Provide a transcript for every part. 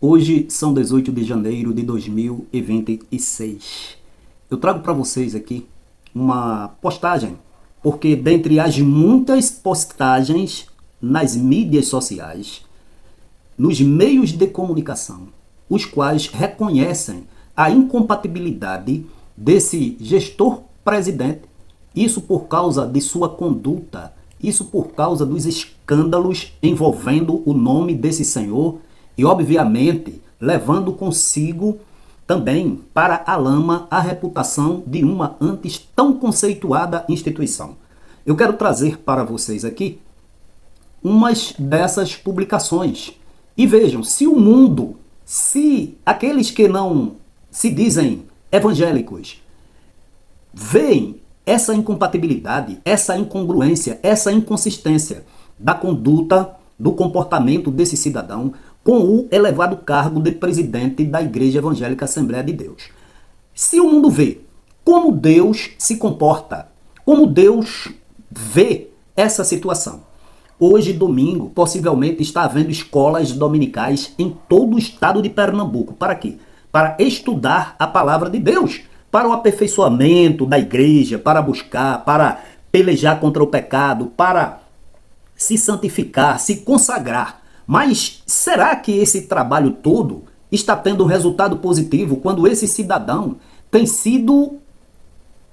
Hoje são 18 de janeiro de 2026. Eu trago para vocês aqui uma postagem, porque dentre as muitas postagens nas mídias sociais, nos meios de comunicação, os quais reconhecem a incompatibilidade desse gestor presidente, isso por causa de sua conduta, isso por causa dos escândalos envolvendo o nome desse senhor e, obviamente, levando consigo também para a lama a reputação de uma antes tão conceituada instituição. Eu quero trazer para vocês aqui umas dessas publicações. E vejam, se o mundo, se aqueles que não se dizem evangélicos veem essa incompatibilidade, essa incongruência, essa inconsistência da conduta, do comportamento desse cidadão com o elevado cargo de presidente da Igreja Evangélica Assembleia de Deus. Se o mundo vê como Deus se comporta, como Deus vê essa situação. Hoje, domingo, possivelmente está havendo escolas dominicais em todo o estado de Pernambuco. Para quê? Para estudar a palavra de Deus, para o aperfeiçoamento da igreja, para buscar, para pelejar contra o pecado, para se santificar, se consagrar. Mas será que esse trabalho todo está tendo um resultado positivo quando esse cidadão tem sido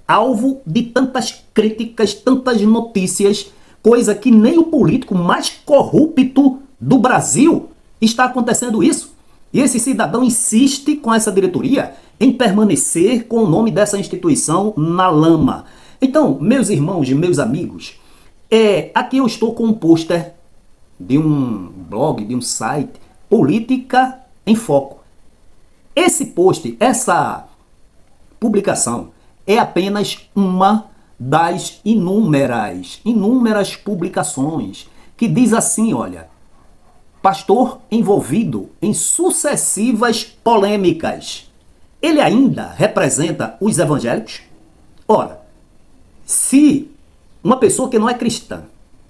alvo de tantas críticas, tantas notícias, coisa que nem o político mais corrupto do Brasil está acontecendo isso? E esse cidadão insiste com essa diretoria em permanecer com o nome dessa instituição na lama. Então, meus irmãos e meus amigos, aqui eu estou com um pôster de um blog, de um site, Política em Foco. Esse post, essa publicação, é apenas uma das inúmeras publicações que diz assim, olha, pastor envolvido em sucessivas polêmicas. Ele ainda representa os evangélicos? Ora, se uma pessoa que não é cristã,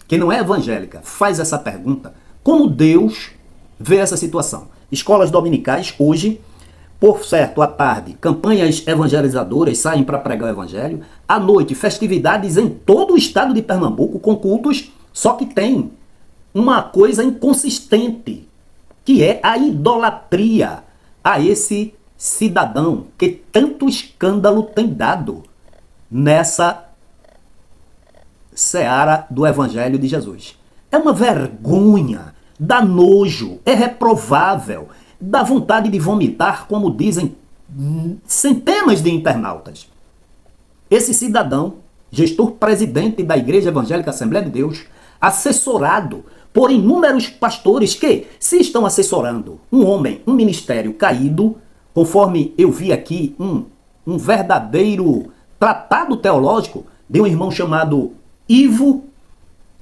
que não é evangélica, faz essa pergunta, como Deus vê essa situação? Escolas dominicais hoje, por certo, à tarde, campanhas evangelizadoras saem para pregar o evangelho. À noite, festividades em todo o estado de Pernambuco com cultos, só que tem uma coisa inconsistente, que é a idolatria a esse cidadão que tanto escândalo tem dado nessa seara do Evangelho de Jesus. É uma vergonha, dá nojo, é reprovável, dá vontade de vomitar, como dizem centenas de internautas. Esse cidadão, gestor presidente da Igreja Evangélica Assembleia de Deus, assessorado por inúmeros pastores que, se estão assessorando um homem, um ministério caído, conforme eu vi aqui um verdadeiro tratado teológico de um irmão chamado Ivo,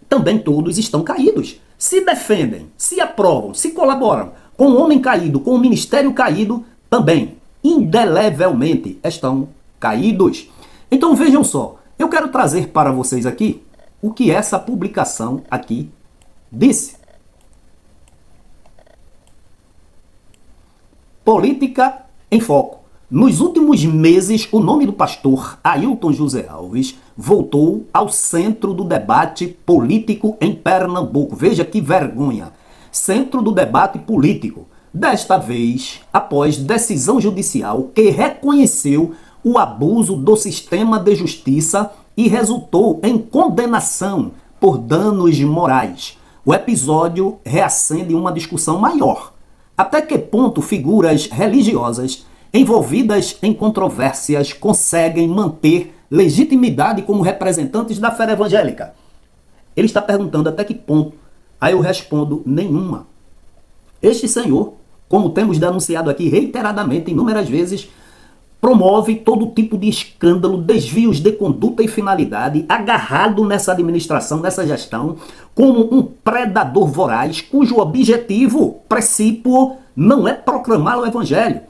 também todos estão caídos. Se defendem, se aprovam, se colaboram com um homem caído, com um ministério caído, também, indelevelmente, estão caídos. Então vejam só, eu quero trazer para vocês aqui o que essa publicação aqui disse. Política em Foco. Nos últimos meses, o nome do pastor Ailton José Alves voltou ao centro do debate político em Pernambuco. Veja que vergonha. Centro do debate político. Desta vez, após decisão judicial que reconheceu o abuso do sistema de justiça e resultou em condenação por danos morais. O episódio reacende uma discussão maior. Até que ponto figuras religiosas envolvidas em controvérsias conseguem manter legitimidade como representantes da fé evangélica? Ele está perguntando até que ponto. Aí eu respondo, nenhuma. Este senhor, como temos denunciado aqui reiteradamente, inúmeras vezes, promove todo tipo de escândalo, desvios de conduta e finalidade, agarrado nessa administração, nessa gestão, como um predador voraz, cujo objetivo, princípio, não é proclamar o evangelho,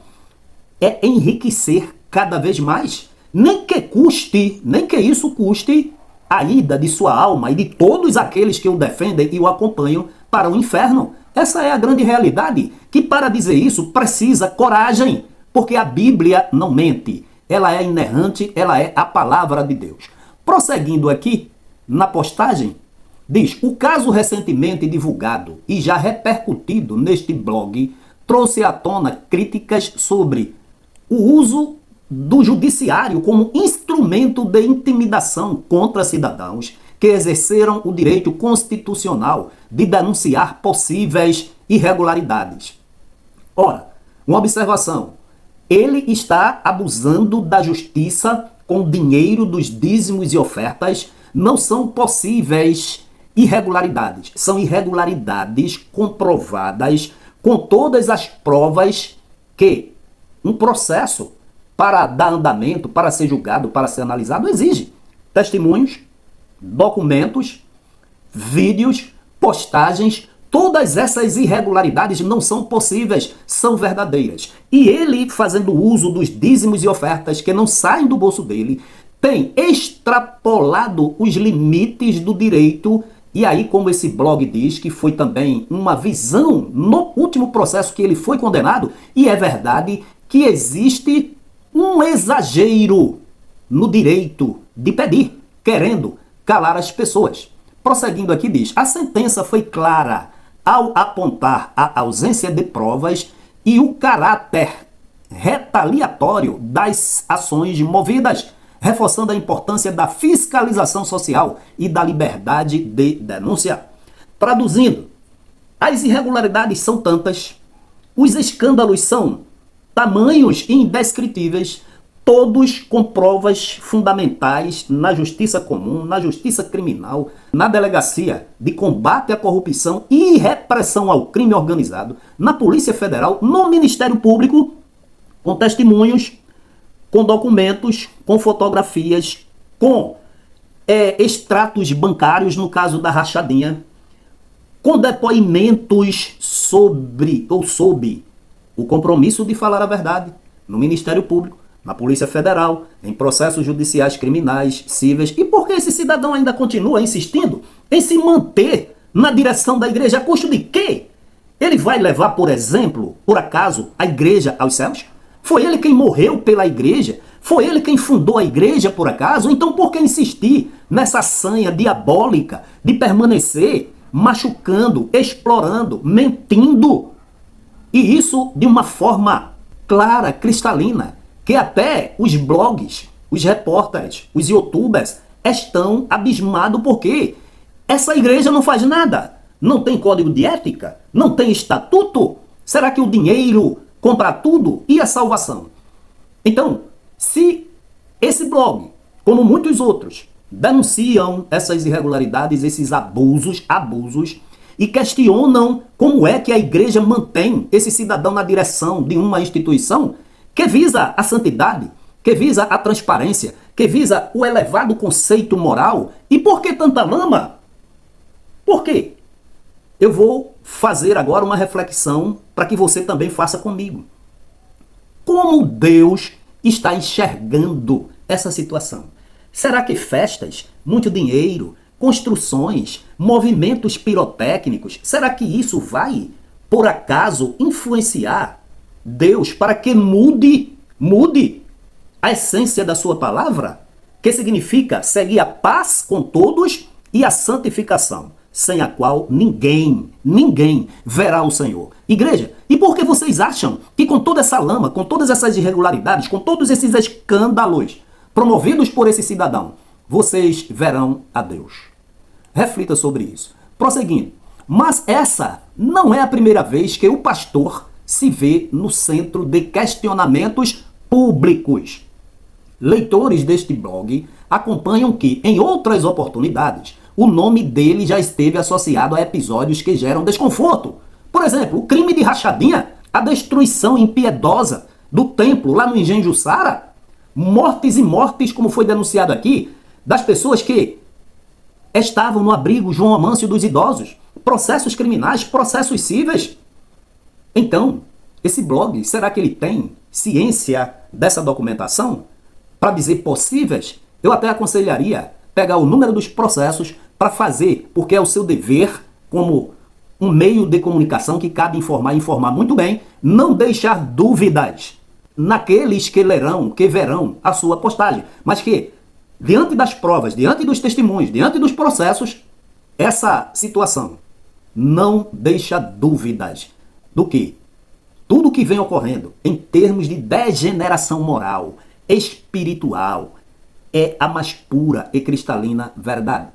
é enriquecer cada vez mais, nem que isso custe a ida de sua alma e de todos aqueles que o defendem e o acompanham para o inferno. Essa é a grande realidade, que para dizer isso precisa coragem, porque a Bíblia não mente. Ela é inerrante, ela é a palavra de Deus. Prosseguindo aqui, na postagem, diz: o caso recentemente divulgado e já repercutido neste blog trouxe à tona críticas sobre o uso do judiciário como instrumento de intimidação contra cidadãos que exerceram o direito constitucional de denunciar possíveis irregularidades. Ora, uma observação: ele está abusando da justiça com dinheiro dos dízimos e ofertas. Não são possíveis irregularidades, são irregularidades comprovadas com todas as provas que um processo para dar andamento, para ser julgado, para ser analisado, exige testemunhos, documentos, vídeos, postagens. Todas essas irregularidades não são possíveis, são verdadeiras. E ele, fazendo uso dos dízimos e ofertas que não saem do bolso dele, tem extrapolado os limites do direito. E aí, como esse blog diz, que foi também uma visão no último processo que ele foi condenado, e é verdade que existe um exagero no direito de pedir, querendo calar as pessoas. Prosseguindo aqui, diz: a sentença foi clara ao apontar a ausência de provas e o caráter retaliatório das ações movidas, reforçando a importância da fiscalização social e da liberdade de denúncia. Traduzindo, as irregularidades são tantas, os escândalos são tamanhos e indescritíveis, todos com provas fundamentais na justiça comum, na justiça criminal, na delegacia de combate à corrupção e repressão ao crime organizado, na Polícia Federal, no Ministério Público, com testemunhos, com documentos, com fotografias, com extratos bancários, no caso da rachadinha, com depoimentos sobre o compromisso de falar a verdade no Ministério Público, na Polícia Federal, em processos judiciais criminais, cíveis. E por que esse cidadão ainda continua insistindo em se manter na direção da igreja? A custo de quê? Ele vai levar, por exemplo, por acaso, a igreja aos céus? Foi ele quem morreu pela igreja? Foi ele quem fundou a igreja, por acaso? Então por que insistir nessa sanha diabólica de permanecer machucando, explorando, mentindo? E isso de uma forma clara, cristalina, que até os blogs, os repórteres, os youtubers estão abismados porque essa igreja não faz nada. Não tem código de ética? Não tem estatuto? Será que o dinheiro compra tudo? E a salvação? Então, se esse blog, como muitos outros, denunciam essas irregularidades, esses abusos, e questionam como é que a igreja mantém esse cidadão na direção de uma instituição que visa a santidade, que visa a transparência, que visa o elevado conceito moral. E por que tanta lama? Por quê? Eu vou fazer agora uma reflexão para que você também faça comigo. Como Deus está enxergando essa situação? Será que festas, muito dinheiro, construções, movimentos pirotécnicos, será que isso vai, por acaso, influenciar Deus para que mude a essência da sua palavra? Que significa seguir a paz com todos e a santificação, sem a qual ninguém verá o Senhor. Igreja, e por que vocês acham que com toda essa lama, com todas essas irregularidades, com todos esses escândalos promovidos por esse cidadão, vocês verão a Deus? Reflita sobre isso. Prosseguindo, mas essa não é a primeira vez que o pastor se vê no centro de questionamentos públicos. Leitores deste blog acompanham que, em outras oportunidades, o nome dele já esteve associado a episódios que geram desconforto. Por exemplo, o crime de rachadinha, a destruição impiedosa do templo lá no Engenho Jussara, mortes e mortes, como foi denunciado aqui, das pessoas que estavam no abrigo João Amâncio dos idosos, processos criminais, processos cíveis. Então, esse blog, será que ele tem ciência dessa documentação? Para dizer possíveis, eu até aconselharia pegar o número dos processos para fazer, porque é o seu dever como um meio de comunicação que cabe informar e informar muito bem, não deixar dúvidas naqueles que lerão, que verão a sua postagem, mas que, diante das provas, diante dos testemunhos, diante dos processos, essa situação não deixa dúvidas do que tudo que vem ocorrendo em termos de degeneração moral, espiritual, é a mais pura e cristalina verdade.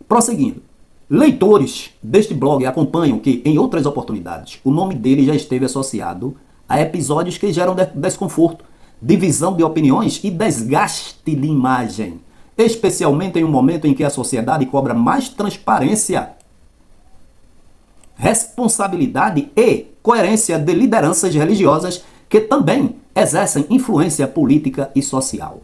Prosseguindo, leitores deste blog acompanham que, em outras oportunidades, o nome dele já esteve associado a episódios que geram desconforto, divisão de opiniões e desgaste de imagem, especialmente em um momento em que a sociedade cobra mais transparência, responsabilidade e coerência de lideranças religiosas que também exercem influência política e social.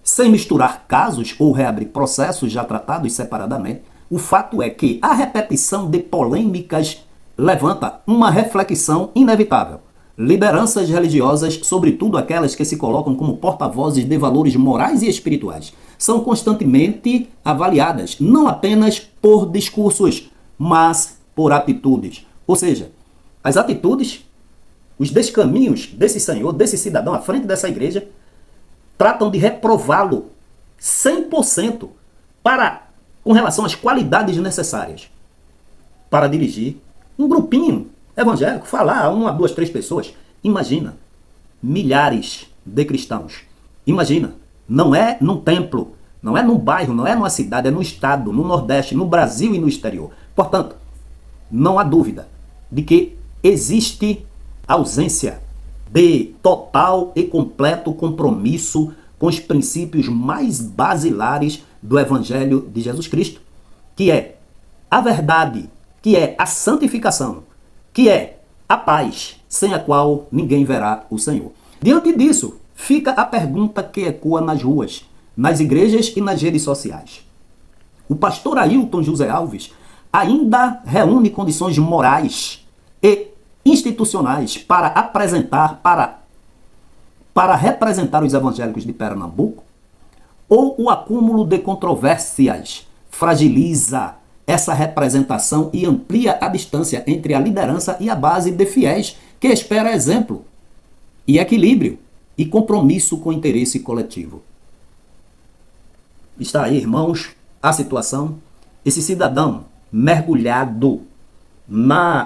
Sem misturar casos ou reabrir processos já tratados separadamente, o fato é que a repetição de polêmicas levanta uma reflexão inevitável. Lideranças religiosas, sobretudo aquelas que se colocam como porta-vozes de valores morais e espirituais, são constantemente avaliadas, não apenas por discursos, mas por atitudes. Ou seja, as atitudes, os descaminhos desse senhor, desse cidadão à frente dessa igreja, tratam de reprová-lo 100% com relação às qualidades necessárias para dirigir um grupinho evangélico, falar a 1, 2, 3 pessoas. Imagina, milhares de cristãos. Imagina, não é num templo, não é num bairro, não é numa cidade, é no estado, no Nordeste, no Brasil e no exterior. Portanto, não há dúvida de que existe ausência de total e completo compromisso com os princípios mais basilares do Evangelho de Jesus Cristo, que é a verdade, que é a santificação, que é a paz, sem a qual ninguém verá o Senhor. Diante disso, fica a pergunta que ecoa nas ruas, nas igrejas e nas redes sociais. O pastor Ailton José Alves ainda reúne condições morais e institucionais para representar os evangélicos de Pernambuco? Ou o acúmulo de controvérsias fragiliza essa representação e amplia a distância entre a liderança e a base de fiéis que espera exemplo e equilíbrio e compromisso com o interesse coletivo? Está aí, irmãos, a situação. Esse cidadão mergulhado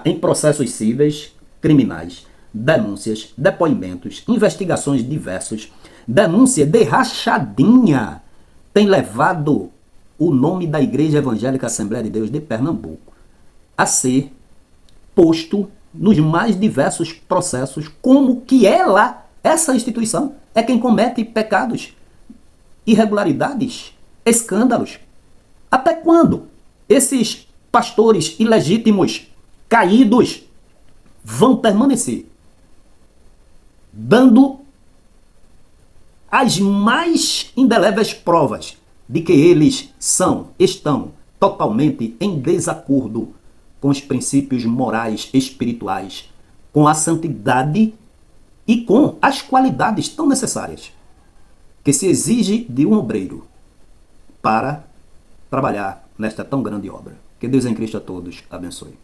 em processos cíveis, criminais, denúncias, depoimentos, investigações diversas, denúncia de rachadinha, tem levado o nome da Igreja Evangélica Assembleia de Deus de Pernambuco a ser posto nos mais diversos processos, como que essa instituição, é quem comete pecados, irregularidades, escândalos. Até quando esses pastores ilegítimos, caídos, vão permanecer dando as mais indeléveis provas de que eles estão totalmente em desacordo com os princípios morais, espirituais, com a santidade e com as qualidades tão necessárias que se exige de um obreiro para trabalhar nesta tão grande obra? Que Deus em Cristo a todos abençoe.